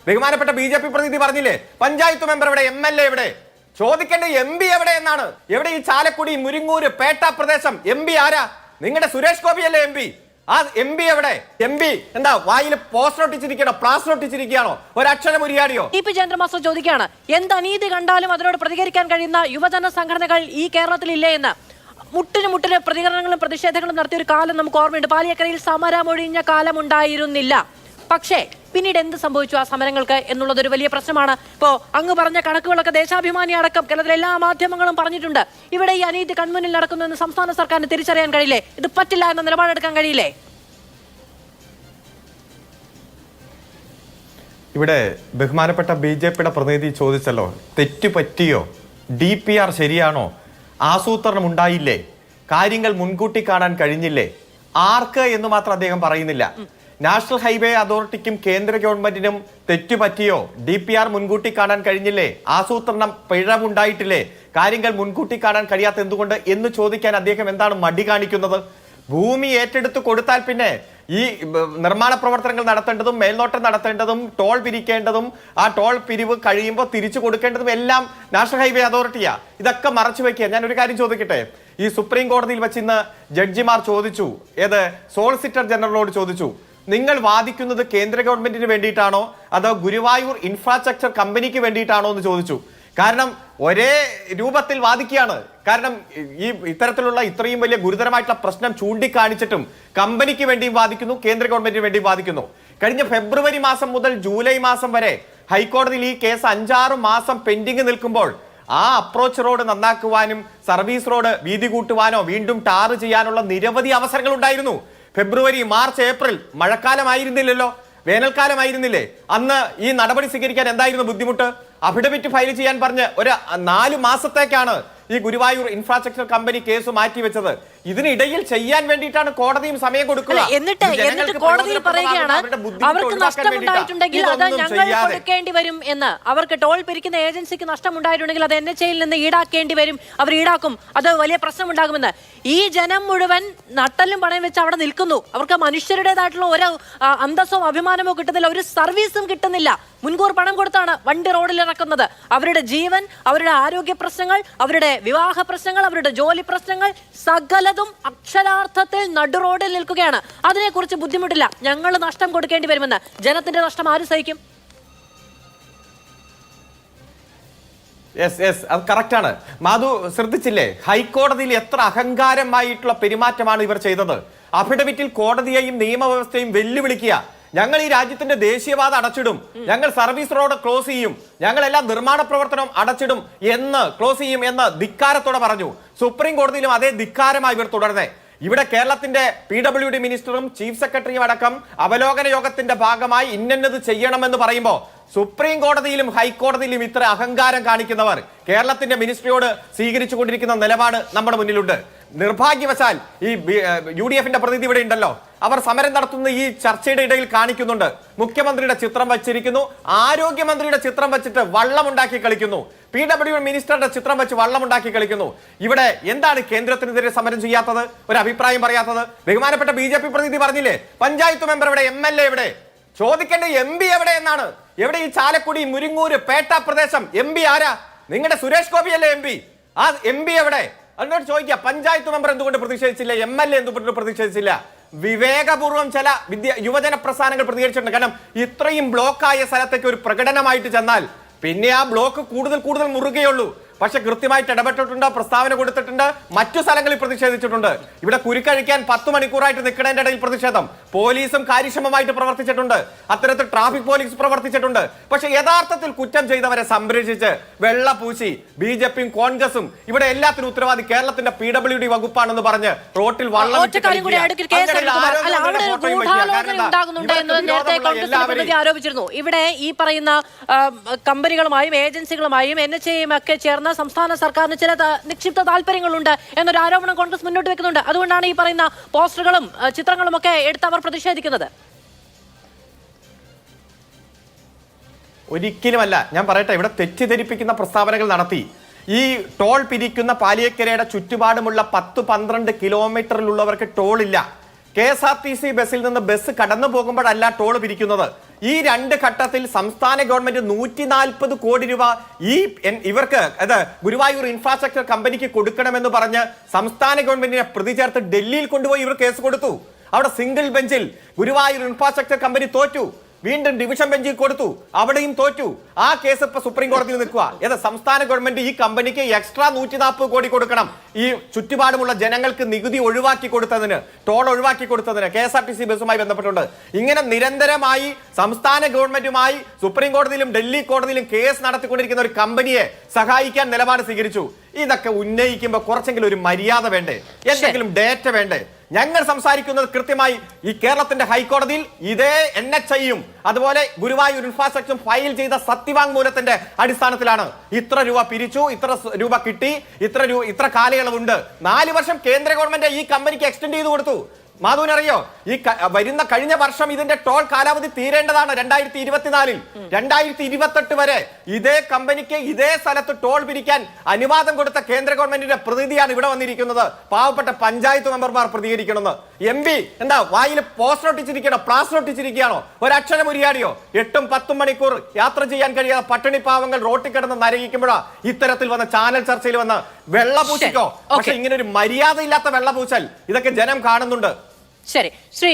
ബഹുമാനപ്പെട്ട ബി.ജെ.പി. പ്രതിനിധി പറഞ്ഞില്ലേ, പഞ്ചായത്ത് മെമ്പർ എവിടെ, എം.എൽ.എ. എവിടെ? ചോദിക്കേണ്ട എം.പി. എവിടെ എന്നാണ്. എവിടെ ഈ ചാലക്കുടി, മുരിങ്ങൂര്, പേട്ട പ്രദേശം എം.പി. ആരാ? നിങ്ങളുടെ സുരേഷ് ഗോപിയല്ലേ എം.പി.? ആ എം.പി. എവിടെ? എം.പി. എന്താ വായിൽ പോസ്റ്റർ ഒട്ടിച്ചിരിക്കണോ, പ്ലാസ്റ്റർ ഒട്ടിച്ചിരിക്കുകയാണോ, ഒരക്ഷരം ഉരിയാടിയോ? ടി.പി. ചന്ദ്രമാസ്റ്റർ ചോദിക്കുകയാണ്, എന്ത് അനീതി കണ്ടാലും അതിനോട് പ്രതികരിക്കാൻ കഴിയുന്ന യുവജന സംഘടനകൾ ഈ കേരളത്തിൽ ഇല്ലേ എന്ന്. മുട്ടിന് പ്രതികരണങ്ങളും പ്രതിഷേധങ്ങളും നടത്തിയ ഒരു കാലം നമുക്ക് ഓർമ്മയുണ്ട്. പാലിയക്കരയിൽ സമരമൊഴിഞ്ഞ കാലം ഉണ്ടായിരുന്നില്ല. പക്ഷേ പിന്നീട് എന്ത് സംഭവിച്ചു ആ സമരങ്ങൾക്ക് എന്നുള്ളത് ഒരു വലിയ പ്രശ്നമാണ്. ഇപ്പോൾ അങ്ങ് പറഞ്ഞ കണക്കുകളൊക്കെ ദേശാഭിമാനി അടക്കം കേരളത്തിലെ എല്ലാ മാധ്യമങ്ങളും പറഞ്ഞിട്ടുണ്ട്. ഇവിടെ ഈ അനീതി കൺമുന്നിൽ നടക്കുന്നു എന്ന് സംസ്ഥാന സർക്കാരിന് തിരിച്ചറിയാൻ കഴിയില്ലേ? ഇത് പറ്റില്ല എന്ന നിലപാടെടുക്കാൻ കഴിയില്ലേ? ഇവിടെ ബഹുമാനപ്പെട്ട ബി.ജെ.പിയുടെ പ്രതിനിധി ചോദിച്ചല്ലോ, തെറ്റുപറ്റിയോ, DPR ശരിയാണോ, ആസൂത്രണം ഉണ്ടായില്ലേ, കാര്യങ്ങൾ മുൻകൂട്ടി കാണാൻ കഴിഞ്ഞില്ലേ, ആർക്ക് എന്ന് മാത്രം അദ്ദേഹം പറയുന്നില്ല. നാഷണൽ ഹൈവേ അതോറിറ്റിക്കും കേന്ദ്ര ഗവൺമെന്റിനും തെറ്റുപറ്റിയോ, DPR മുൻകൂട്ടി കാണാൻ കഴിഞ്ഞില്ലേ, ആസൂത്രണം പിഴവുണ്ടായിട്ടില്ലേ, കാര്യങ്ങൾ മുൻകൂട്ടി കാണാൻ കഴിയാത്ത എന്തുകൊണ്ട് എന്ന് ചോദിക്കാൻ അദ്ദേഹം എന്താണ് മടി കാണിക്കുന്നത്? ഭൂമി ഏറ്റെടുത്ത് കൊടുത്താൽ പിന്നെ ഈ നിർമ്മാണ പ്രവർത്തനങ്ങൾ നടത്തേണ്ടതും മേൽനോട്ടം നടത്തേണ്ടതും ടോൾ പിരിക്കേണ്ടതും ആ ടോൾ പിരിവ് കഴിയുമ്പോൾ തിരിച്ചു കൊടുക്കേണ്ടതും എല്ലാം നാഷണൽ ഹൈവേ അതോറിറ്റിയാ. ഇതൊക്കെ മറച്ചു വെക്കുക. ഞാൻ ഒരു കാര്യം ചോദിക്കട്ടെ, ഈ സുപ്രീം കോടതിയിൽ വെച്ച് ഇന്ന് ജഡ്ജിമാർ ചോദിച്ചു, ഏത് സോളിസിറ്റർ ജനറലോട് ചോദിച്ചു, നിങ്ങൾ വാദിക്കുന്നത് കേന്ദ്ര ഗവൺമെന്റിന് വേണ്ടിയിട്ടാണോ അതോ ഗുരുവായൂർ ഇൻഫ്രാസ്ട്രക്ചർ കമ്പനിക്ക് വേണ്ടിയിട്ടാണോ എന്ന് ചോദിച്ചു. കാരണം ഒരേ രൂപത്തിൽ വാദിക്കുകയാണ്. കാരണം ഈ ഇത്തരത്തിലുള്ള ഇത്രയും വലിയ ഗുരുതരമായിട്ടുള്ള പ്രശ്നം ചൂണ്ടിക്കാണിച്ചിട്ടും കമ്പനിക്ക് വേണ്ടിയും വാദിക്കുന്നു, കേന്ദ്ര ഗവൺമെന്റിന് വേണ്ടിയും വാദിക്കുന്നു. കഴിഞ്ഞ ഫെബ്രുവരി മാസം മുതൽ ജൂലൈ മാസം വരെ ഹൈക്കോടതിയിൽ ഈ കേസ് 5-6 മാസം പെൻഡിങ് നിൽക്കുമ്പോൾ ആ അപ്രോച്ച് റോഡ് നന്നാക്കുവാനും സർവീസ് റോഡ് വീതി കൂട്ടുവാനോ വീണ്ടും ടാർ ചെയ്യാനുള്ള നിരവധി അവസരങ്ങൾ ഉണ്ടായിരുന്നു. ഫെബ്രുവരി, മാർച്ച്, ഏപ്രിൽ മഴക്കാലമായിരുന്നില്ലല്ലോ, വേനൽക്കാലമായിരുന്നില്ലേ? അന്ന് ഈ നടപടി സ്വീകരിക്കാൻ എന്തായിരുന്നു ബുദ്ധിമുട്ട്? അഫിഡവിറ്റ് ഫയൽ ചെയ്യാൻ പറഞ്ഞ് ഒരു 4 മാസത്തേക്കാണ് ഈ ഗുരുവായൂർ ഇൻഫ്രാസ്ട്രക്ചർ കമ്പനി കേസ് മാറ്റിവെച്ചത്. ഇതിനിടയിൽ ചെയ്യാൻ വേണ്ടിയിട്ടാണ് കോടതിയും സമയം കൊടുക്കുക. എന്നിട്ട് കോടതിയിൽ പറയുകയാണ് അവർക്ക് നഷ്ടമുണ്ടായിട്ടുണ്ടെങ്കിൽ അത് ഞങ്ങൾ കൊടുക്കേണ്ടി വരും എന്ന്. അവർക്ക് ടോൾ പിരിക്കുന്ന ഏജൻസിക്ക് നഷ്ടമുണ്ടായിട്ടുണ്ടെങ്കിൽ അത് NHAയിൽ നിന്ന് ഈടാക്കേണ്ടി വരും, അവർ ഈടാക്കും, അത് വലിയ പ്രശ്നമുണ്ടാകുമെന്ന്. ഈ ജനം മുഴുവൻ നട്ടലും പണയം വെച്ച് അവിടെ നിൽക്കുന്നു. അവർക്ക് മനുഷ്യരുടേതായിട്ടുള്ള ഒരു അന്തസ്സോ അഭിമാനമോ കിട്ടുന്നില്ല, ഒരു സർവീസും കിട്ടുന്നില്ല. മുൻകൂർ പണം കൊടുത്താണ് വണ്ടി റോഡിൽ ഇറക്കുന്നത്. അവരുടെ ജീവൻ, അവരുടെ ആരോഗ്യ പ്രശ്നങ്ങൾ, അവരുടെ വിവാഹ പ്രശ്നങ്ങൾ, അവരുടെ ജോലി പ്രശ്നങ്ങൾ സകലതും അക്ഷരാർത്ഥത്തിൽ നടു റോഡിൽ നിൽക്കുകയാണ്. അതിനെക്കുറിച്ച് ബുദ്ധിമുട്ടില്ല, ഞങ്ങൾ നഷ്ടം കൊടുക്കേണ്ടി വരുമെന്ന്. ജനത്തിന്റെ നഷ്ടം ആര് സഹിക്കും? അത് കറക്റ്റാണ്. മാധു ശ്രദ്ധിച്ചില്ലേ, ഹൈക്കോടതിയിൽ എത്ര അഹങ്കാരമായിട്ടുള്ള പെരുമാറ്റമാണ് ഇവർ ചെയ്തത്. അഫിഡവിറ്റിൽ കോടതിയെയും നിയമവ്യവസ്ഥയും വെല്ലുവിളിക്കുക. ഞങ്ങൾ ഈ രാജ്യത്തിന്റെ ദേശീയപാത അടച്ചിടും, ഞങ്ങൾ സർവീസ് റോഡ് ക്ലോസ് ചെയ്യും, ഞങ്ങൾ എല്ലാ നിർമ്മാണ പ്രവർത്തനവും അടച്ചിടും എന്ന് ക്ലോസ് ചെയ്യും എന്ന് ധിക്കാരത്തോടെ പറഞ്ഞു. സുപ്രീം കോടതിയിലും അതേ ധിക്കാരമായി ഇവർ തുടർന്നേ. ഇവിടെ കേരളത്തിന്റെ PWD മിനിസ്റ്ററും ചീഫ് സെക്രട്ടറിയും അടക്കം അവലോകന യോഗത്തിന്റെ ഭാഗമായി ഇന്നത് ചെയ്യണമെന്ന് പറയുമ്പോൾ സുപ്രീം കോടതിയിലും ഹൈക്കോടതിയിലും ഇത്ര അഹങ്കാരം കാണിക്കുന്നവർ കേരളത്തിന്റെ മിനിസ്ട്രിയോട് സ്വീകരിച്ചു കൊണ്ടിരിക്കുന്ന നിലപാട് നമ്മുടെ മുന്നിലുണ്ട്. നിർഭാഗ്യവശാൽ ഈ UDFന്റെ പ്രതിനിധി ഇവിടെ ഉണ്ടല്ലോ, അവർ സമരം നടത്തുന്ന ഈ ചർച്ചയുടെ ഇടയിൽ കാണിക്കുന്നുണ്ട്. മുഖ്യമന്ത്രിയുടെ ചിത്രം വച്ചിരിക്കുന്നു, ആരോഗ്യമന്ത്രിയുടെ ചിത്രം വെച്ചിട്ട് വള്ളമുണ്ടാക്കി കളിക്കുന്നു, PWD മിനിസ്റ്ററുടെ ചിത്രം വെച്ച് വള്ളമുണ്ടാക്കി കളിക്കുന്നു. ഇവിടെ എന്താണ് കേന്ദ്രത്തിനെതിരെ സമരം ചെയ്യാത്തത്, ഒരു അഭിപ്രായം പറയാത്തത്? ബഹുമാനപ്പെട്ട ബി.ജെ.പി. പ്രതിനിധി പറഞ്ഞില്ലേ, പഞ്ചായത്ത് മെമ്പർ എവിടെ, MLA എവിടെ? ചോദിക്കേണ്ട എം.പി. എവിടെ എന്നാണ്. എവിടെ ഈ ചാലക്കുടി, മുരിങ്ങൂര്, പേട്ട പ്രദേശം എം.പി. ആരാ? നിങ്ങളുടെ സുരേഷ് ഗോപിയല്ലേ എം.പി.? ആ എം.പി. എവിടെ? അതിനോട് ചോദിക്കുക. പഞ്ചായത്ത് മെമ്പർ എന്തുകൊണ്ട് പ്രതിഷേധിച്ചില്ല, MLA എന്തുകൊണ്ട് പ്രതിഷേധിച്ചില്ല? വിവേകപൂർവ്വം ചില യുവജന പ്രസ്ഥാനങ്ങൾ പ്രതികരിച്ചിട്ടുണ്ട്. കാരണം ഇത്രയും ബ്ലോക്കായ സ്ഥലത്തേക്ക് ഒരു പ്രകടനമായിട്ട് ചെന്നാൽ പിന്നെ ആ ബ്ലോക്ക് കൂടുതൽ മുറുകയുള്ളൂ. പക്ഷെ കൃത്യമായിട്ട് ഇടപെട്ടിട്ടുണ്ട്, പ്രസ്താവന കൊടുത്തിട്ടുണ്ട്, മറ്റു സ്ഥലങ്ങളിൽ പ്രതിഷേധിച്ചിട്ടുണ്ട്. ഇവിടെ കുരുക്കഴിക്കാൻ 10 മണിക്കൂറായിട്ട് നിൽക്കുന്നതിന്റെ ഇടയിൽ പ്രതിഷേധം. പോലീസും കാര്യക്ഷമമായിട്ട് പ്രവർത്തിച്ചിട്ടുണ്ട്, അത്തരത്തിൽ ട്രാഫിക് പോലീസ് പ്രവർത്തിച്ചിട്ടുണ്ട്. പക്ഷെ യഥാർത്ഥത്തിൽ കുറ്റം ചെയ്തവരെ സംരക്ഷിച്ച് വെള്ളപൂശി BJPയും കോൺഗ്രസും ഇവിടെ എല്ലാത്തിനും ഉത്തരവാദി കേരളത്തിന്റെ PWD വകുപ്പാണെന്ന് പറഞ്ഞ് റോട്ടിൽ വള്ളം ആരോപിച്ചിരുന്നു. ഇവിടെ ഈ പറയുന്ന കമ്പനികളുമായും ഏജൻസികളുമായും NHAയും ഒക്കെ ചേർന്ന് സംസ്ഥാന സർക്കാരിന് ചില നിക്ഷിപ്ത താല്പര്യങ്ങളുണ്ട് എന്നൊരു ആരോപണം കോൺഗ്രസ് മുന്നോട്ട് വെക്കുന്നുണ്ട്. അതുകൊണ്ടാണ് ഈ പറയുന്ന പോസ്റ്ററുകളും ചിത്രങ്ങളും ഒക്കെ എടുത്ത് അവർ പ്രതിഷേധിക്കുന്നത്. ഒരിക്കലുമല്ല. ഞാൻ പറയട്ടെ, ഇവിടെ തെറ്റിദ്ധരിപ്പിക്കുന്ന പ്രസ്താവനകൾ നടത്തി. ഈ ടോൾ പിരിക്കുന്ന പാലിയക്കരയുടെ ചുറ്റുപാടുമുള്ള 10-12 കിലോമീറ്ററിലുള്ളവർക്ക് ടോൾ ഇല്ല. KSRTC ബസ്സിൽ നിന്ന് ബസ് കടന്നു പോകുമ്പോഴല്ല ടോൾ പിരിക്കുന്നത്. ഈ 2 ഘട്ടത്തിൽ സംസ്ഥാന ഗവൺമെന്റ് 140 കോടി രൂപ ഇവർക്ക് ഗുരുവായൂർ ഇൻഫ്രാസ്ട്രക്ചർ കമ്പനിക്ക് കൊടുക്കണമെന്ന് പറഞ്ഞ് സംസ്ഥാന ഗവൺമെന്റിനെ പ്രതി ചേർത്ത് ഡൽഹിയിൽ കൊണ്ടുപോയി ഇവർ കേസ് കൊടുത്തു. അവിടെ സിംഗിൾ ബെഞ്ചിൽ ഗുരുവായൂർ ഇൻഫ്രാസ്ട്രക്ചർ കമ്പനി തോറ്റു. വീണ്ടും ഡിവിഷൻ ബെഞ്ചിൽ കൊടുത്തു, അവിടെയും തോറ്റു. ആ കേസ് ഇപ്പൊ സുപ്രീം കോടതിയിൽ നിൽക്കുക. സംസ്ഥാന ഗവൺമെന്റ് ഈ കമ്പനിക്ക് എക്സ്ട്രാ 140 കോടി കൊടുക്കണം. ഈ ചുറ്റുപാടുമുള്ള ജനങ്ങൾക്ക് നികുതി ഒഴിവാക്കി കൊടുത്തതിന്, ടോൾ ഒഴിവാക്കി കൊടുത്തതിന്, KSRTC ബസ്സുമായി ബന്ധപ്പെട്ടുണ്ട്. ഇങ്ങനെ നിരന്തരമായി സംസ്ഥാന ഗവൺമെന്റുമായി സുപ്രീം കോടതിയിലും ഡൽഹി കോടതിയിലും കേസ് നടത്തിക്കൊണ്ടിരിക്കുന്ന ഒരു കമ്പനിയെ സഹായിക്കാൻ നിലപാട് സ്വീകരിച്ചു. ഇതൊക്കെ ഉന്നയിക്കുമ്പോൾ കുറച്ചെങ്കിലും ഒരു മര്യാദ വേണ്ടേ? എന്തെങ്കിലും ഡേറ്റ വേണ്ടേ? ഞങ്ങൾ സംസാരിക്കുന്നത് കൃത്യമായി ഈ കേരളത്തിന്റെ ഹൈക്കോടതിയിൽ ഇതേ NHIയും അതുപോലെ ഗുരുവായൂർ ഇൻഫ്രാസ്ട്രക്ചർ ഫയൽ ചെയ്ത സത്യവാങ്മൂലത്തിന്റെ അടിസ്ഥാനത്തിലാണ്. ഇത്ര രൂപ പിരിച്ചു, ഇത്ര രൂപ കിട്ടി, ഇത്ര കാലയളവുണ്ട്. 4 വർഷം കേന്ദ്ര ഗവൺമെന്റ് ഈ കമ്പനിക്ക് എക്സ്റ്റെൻഡ് ചെയ്തു കൊടുത്തു. മാധുവിനറിയോ, ഈ കഴിഞ്ഞ വർഷം ഇതിന്റെ ടോൾ കാലാവധി തീരേണ്ടതാണ് 2024-ൽ. 2028 വരെ ഇതേ കമ്പനിക്ക് ഇതേ സ്ഥലത്ത് ടോൾ പിരിക്കാൻ അനുവാദം കൊടുത്ത കേന്ദ്ര ഗവൺമെന്റിന്റെ പ്രതിനിധിയാണ് ഇവിടെ വന്നിരിക്കുന്നത്. പാവപ്പെട്ട പഞ്ചായത്ത് മെമ്പർമാർ പ്രതികരിക്കണമെന്ന്. MP എന്താ വായിൽ പോസ്റ്റർ ഒട്ടിച്ചിരിക്കണോ, പ്ലാസ്റ്റർ ഒട്ടിച്ചിരിക്കുകയാണോ? ഒരക്ഷരം ഉരിയാടിയോ? 8-10 മണിക്കൂർ യാത്ര ചെയ്യാൻ കഴിയാതെ പട്ടിണി പാവങ്ങൾ റോട്ടിൽ കിടന്ന് നരകിക്കുമ്പോഴാ ഇത്തരത്തിൽ വന്ന ചാനൽ ചർച്ചയിൽ വന്ന് വെള്ളപൂശിക്കോ. പക്ഷെ ഇങ്ങനെ ഒരു മര്യാദയില്ലാത്ത വെള്ളപൂശൽ ഇതൊക്കെ ജനം കാണുന്നുണ്ട്. ശരി, ശ്രീ